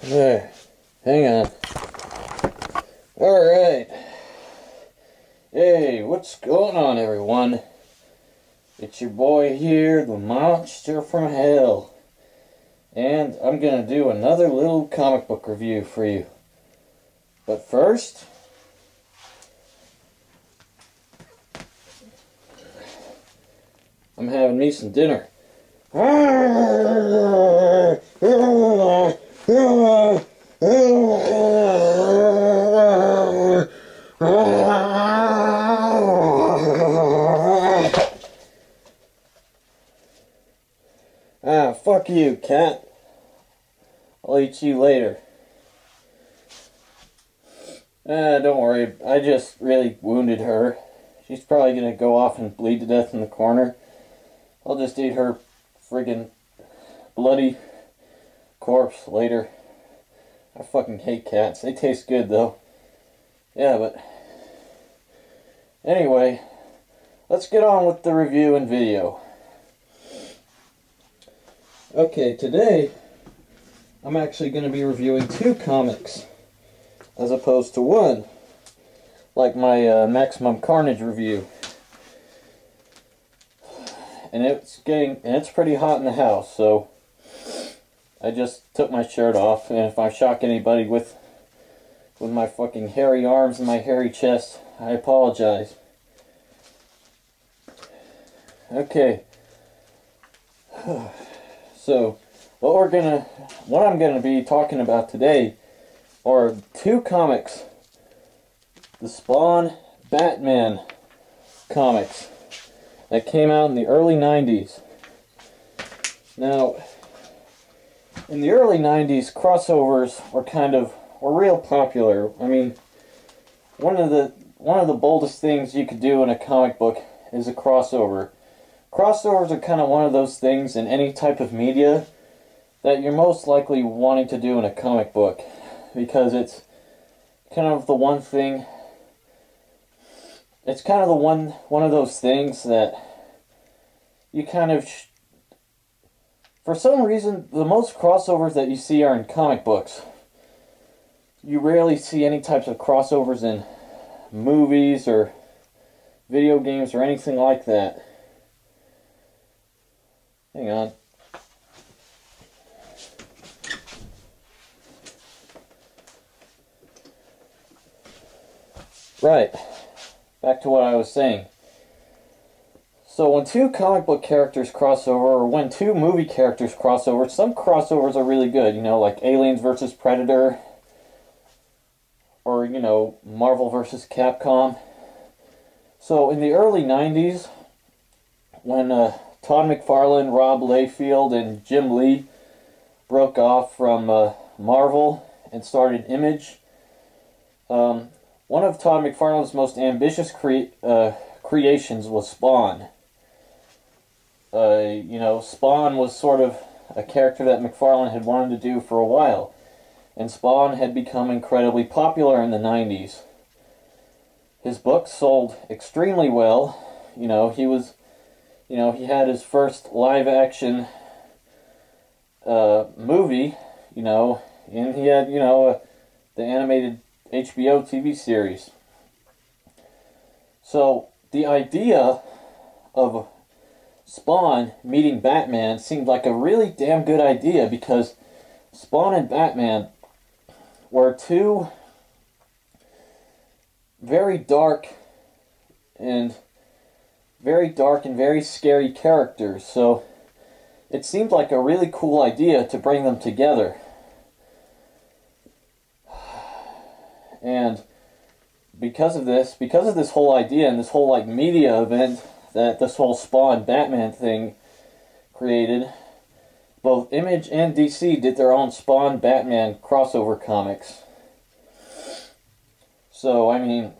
There, hang on. Alright. Hey, what's going on, everyone? It's your boy here, the monster from hell. And I'm gonna do another little comic book review for you. But first, I'm having me some dinner. Ah, fuck you, cat. I'll eat you later. Don't worry, I just really wounded her. She's probably gonna go off and bleed to death in the corner. I'll just eat her friggin' bloody corpse later. I fucking hate cats. They taste good, though. Yeah, but anyway, let's get on with the review and video. Okay, today I'm actually going to be reviewing 2 comics as opposed to 1, like my Maximum Carnage review. And it's pretty hot in the house, so I just took my shirt off, and if I shock anybody with my fucking hairy arms and my hairy chest, I apologize. Okay. So, what I'm gonna be talking about today are 2 comics. The Spawn Batman comics that came out in the early 90s. Now, in the early 90s, crossovers were real popular. I mean, one of the boldest things you could do in a comic book is a crossover. Crossovers are kind of one of those things in any type of media that you're most likely wanting to do in a comic book, because it's kind of the one thing. It's kind of the one of those things that you kind of, for some reason, the most crossovers that you see are in comic books. You rarely see any types of crossovers in movies or video games or anything like that. Hang on. Right. Back to what I was saying. So when 2 comic book characters cross over, or when 2 movie characters cross over, some crossovers are really good, like Aliens vs. Predator, or, Marvel vs. Capcom. So in the early 90s, when Todd McFarlane, Rob Liefeld, and Jim Lee broke off from Marvel and started Image, one of Todd McFarlane's most ambitious creations was Spawn. Spawn was sort of a character that McFarlane had wanted to do for a while, and Spawn had become incredibly popular in the 90s. His books sold extremely well. He had his first live-action movie, and he had, the animated HBO TV series. So, the idea of Spawn meeting Batman seemed like a really damn good idea, because Spawn and Batman were 2 very dark and very scary characters, so it seemed like a really cool idea to bring them together. And because of this whole idea and this whole media event that this whole Spawn Batman thing created, both Image and DC did their own Spawn Batman crossover comics. So, I mean,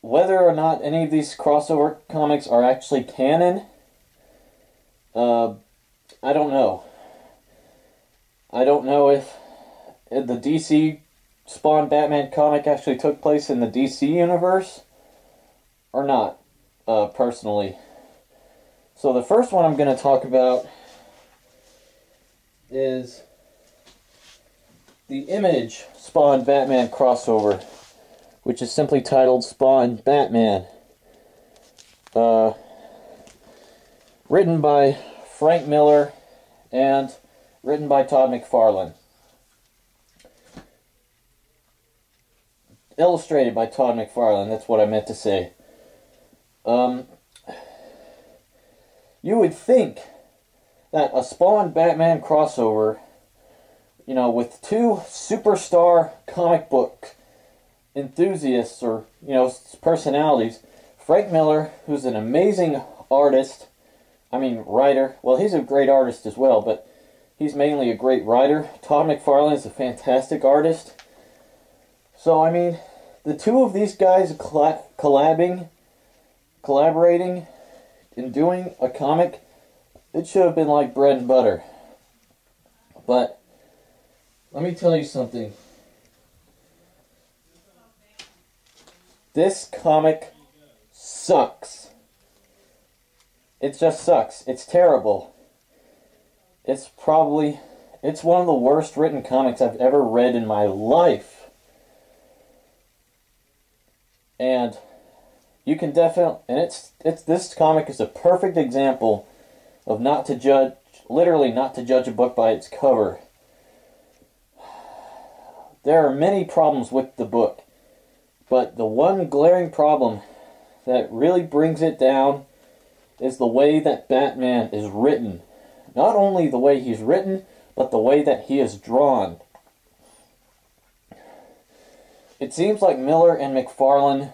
whether or not any of these crossover comics are actually canon, I don't know. I don't know if the DC Spawn Batman comic actually took place in the DC universe or not, personally. So the first one I'm going to talk about is the Image Spawn Batman crossover, which is simply titled Spawn Batman. Written by Frank Miller and written by Todd McFarlane. Illustrated by Todd McFarlane, that's what I meant to say. You would think that a Spawn Batman crossover, you know, with two superstar comic book enthusiasts or, you know, personalities, Frank Miller, who's an amazing artist, writer. Well, he's a great artist as well, but he's mainly a great writer. Todd McFarlane is a fantastic artist. So, I mean, the two of these guys collaborating and doing a comic, it should have been like bread and butter. But, let me tell you something. This comic sucks. It just sucks. It's terrible. It's one of the worst written comics I've ever read in my life. And you can definitely, and this comic is a perfect example of literally not to judge a book by its cover. There are many problems with the book, but the one glaring problem that really brings it down is the way that Batman is written. Not only the way he's written, but the way that he is drawn. It seems like Miller and McFarlane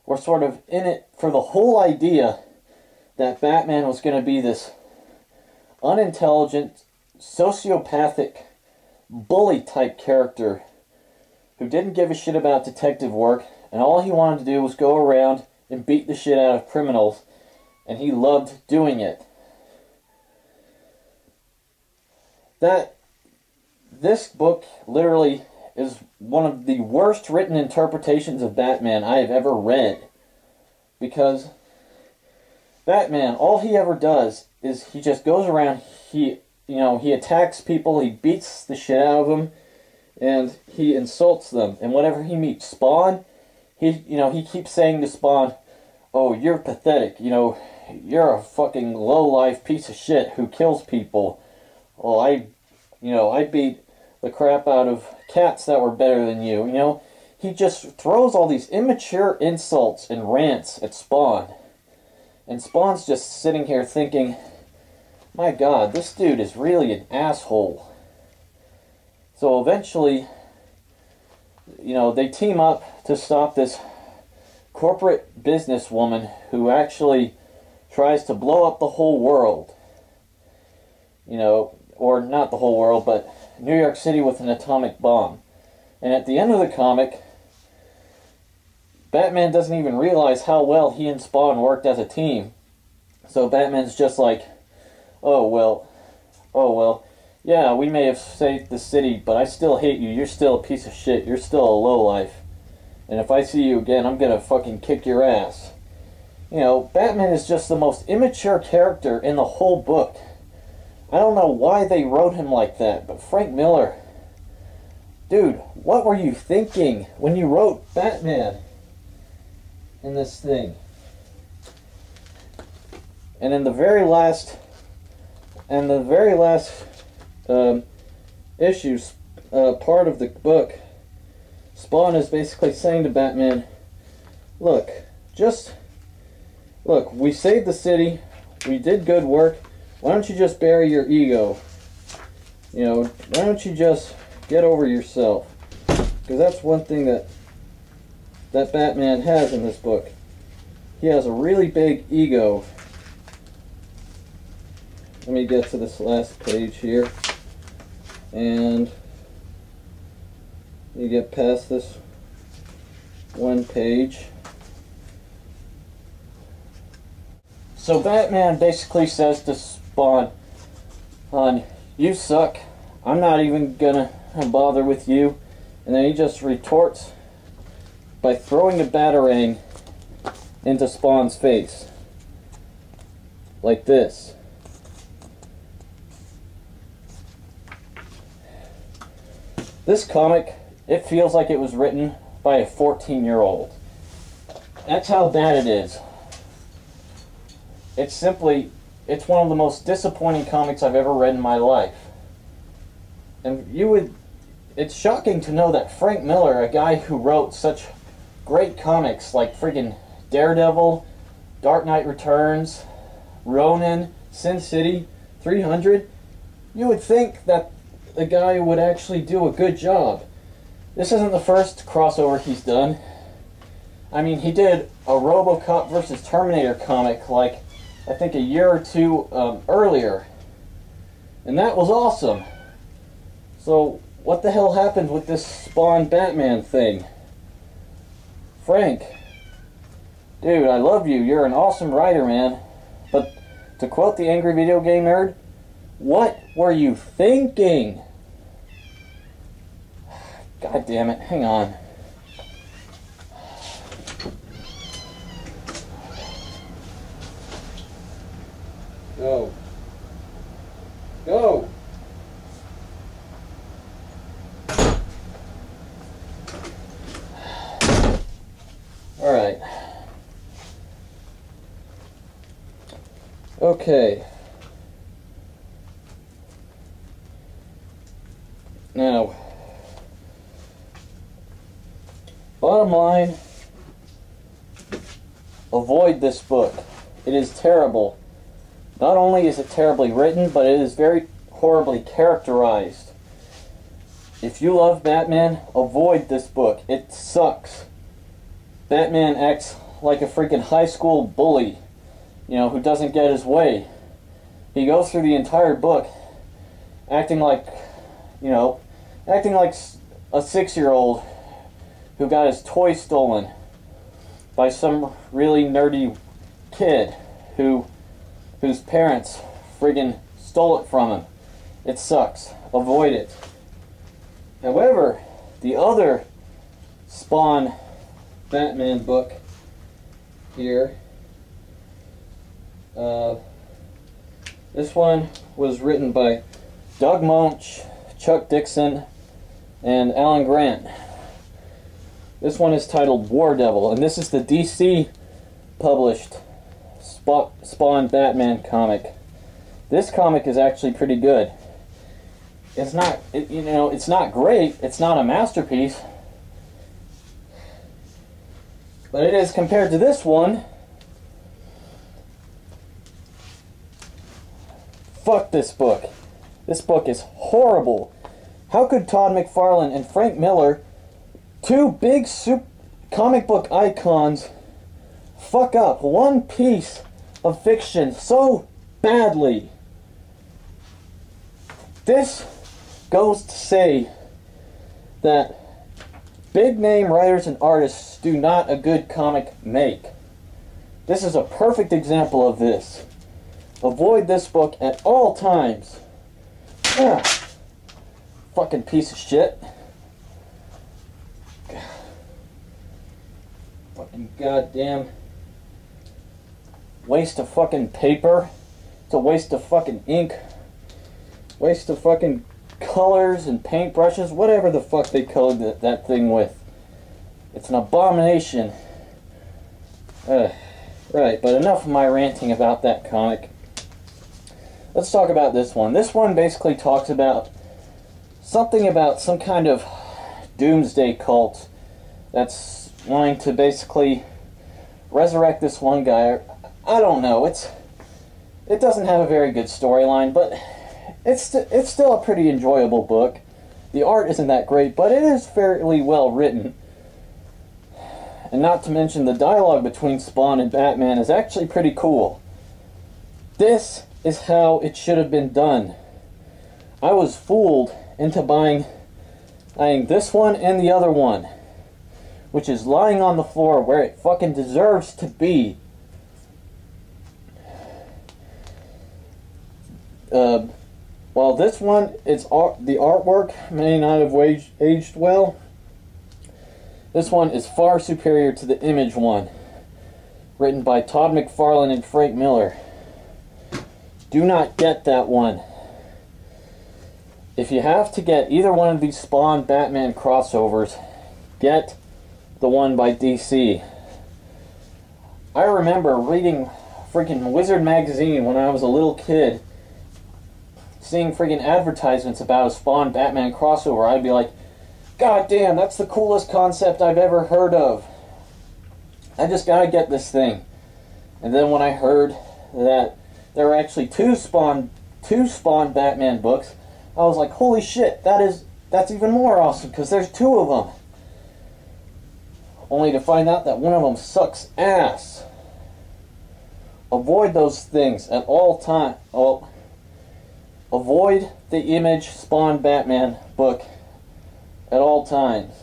were sort of in it for the whole idea that Batman was going to be this unintelligent, sociopathic, bully-type character who didn't give a shit about detective work, and all he wanted to do was go around and beat the shit out of criminals, and he loved doing it. This book literally is one of the worst written interpretations of Batman I have ever read. Because Batman, all he ever does is he just goes around, he attacks people, he beats the shit out of them, and he insults them. And whenever he meets Spawn, he keeps saying to Spawn, "Oh, you're pathetic, you're a fucking low-life piece of shit who kills people. Oh, I beat the crap out of cats that were better than you." He just throws all these immature insults and rants at Spawn. And Spawn's just sitting here thinking, my God, this dude is really an asshole. So eventually, they team up to stop this corporate businesswoman who actually tries to blow up the whole world. Or not the whole world, but New York City with an atomic bomb. And at the end of the comic, Batman doesn't even realize how well he and Spawn worked as a team. So Batman's just like, oh well, yeah, we may have saved the city, but I still hate you. You're still a piece of shit. You're still a lowlife. And if I see you again, I'm gonna fucking kick your ass. Batman is just the most immature character in the whole book. I don't know why they wrote him like that, but Frank Miller, dude, what were you thinking when you wrote Batman in this thing? And in the very last issues, part of the book, Spawn is basically saying to Batman, look, we saved the city, we did good work, why don't you just bury your ego? Why don't you just get over yourself? Because that's one thing that Batman has in this book. He has a really big ego. Let me get to this last page here. And you get past this one page. So Batman basically says to Spawn, "Hon, you suck. I'm not even gonna bother with you." And then he just retorts by throwing a batarang into Spawn's face. Like this. This comic, it feels like it was written by a 14-year-old. That's how bad it is. It's one of the most disappointing comics I've ever read in my life. And it's shocking to know that Frank Miller, a guy who wrote such great comics like friggin' Daredevil, Dark Knight Returns, Ronin, Sin City, 300, you would think that the guy would actually do a good job. This isn't the first crossover he's done. I mean, he did a RoboCop versus Terminator comic like, I think a year or two earlier. And that was awesome. So, what the hell happened with this Spawn Batman thing? Frank, dude, I love you. You're an awesome writer, man. But, to quote the Angry Video Game Nerd, what were you thinking? God damn it, hang on. Go. Go! Alright. Okay. Now, bottom line, avoid this book. It is terrible. Not only is it terribly written, but it is very horribly characterized. If you love Batman, avoid this book. It sucks. Batman acts like a freaking high school bully, you know, who doesn't get his way. He goes through the entire book acting like, you know, acting like a 6-year-old who got his toy stolen by some really nerdy kid whose parents friggin' stole it from him. It sucks. Avoid it. However, the other Spawn Batman book here, this one was written by Doug Moennig, Chuck Dixon, and Alan Grant. This one is titled War Devil, and this is the DC published Spawn Batman comic. This comic is actually pretty good. It's not, you know, it's not great. It's not a masterpiece, but it is compared to this one. Fuck this book. This book is horrible. How could Todd McFarlane and Frank Miller, two big comic book icons, fuck up one piece of fiction so badly? This goes to say that big name writers and artists do not a good comic make. This is a perfect example of this. Avoid this book at all times. Ah, fucking piece of shit. Fucking goddamn waste of fucking paper. It's a waste of fucking ink. Waste of fucking colors and paintbrushes, whatever the fuck they colored that thing with. It's an abomination. Right, but enough of my ranting about that comic. Let's talk about this one. This one basically talks about something about some kind of doomsday cult that's wanting to basically resurrect this one guy. I don't know. It doesn't have a very good storyline, but it's still a pretty enjoyable book. The art isn't that great, but it is fairly well written. And not to mention the dialogue between Spawn and Batman is actually pretty cool. This is how it should have been done. I was fooled into buying this one and the other one, which is lying on the floor where it fucking deserves to be. While this one, the artwork may not have aged well, this one is far superior to the Image one, written by Todd McFarlane and Frank Miller. Do not get that one. if you have to get either one of these Spawn Batman crossovers, get the one by DC. I remember reading freaking Wizard magazine when I was a little kid, seeing freaking advertisements about a Spawn Batman crossover. I'd be like, God damn, that's the coolest concept I've ever heard of. I just gotta get this thing. And then when I heard that there were actually two Spawn Batman books, I was like, holy shit, that's even more awesome, because there's two of them. Only to find out that one of them sucks ass. Avoid those things at all times. Oh, avoid the Image Spawn Batman book at all times.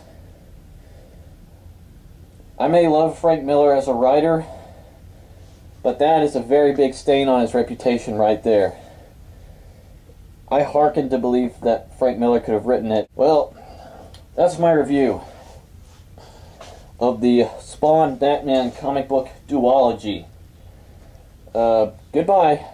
I may love Frank Miller as a writer, but that is a very big stain on his reputation right there. I hearken to believe that Frank Miller could have written it. Well, that's my review of the Spawn Batman comic book duology. Goodbye.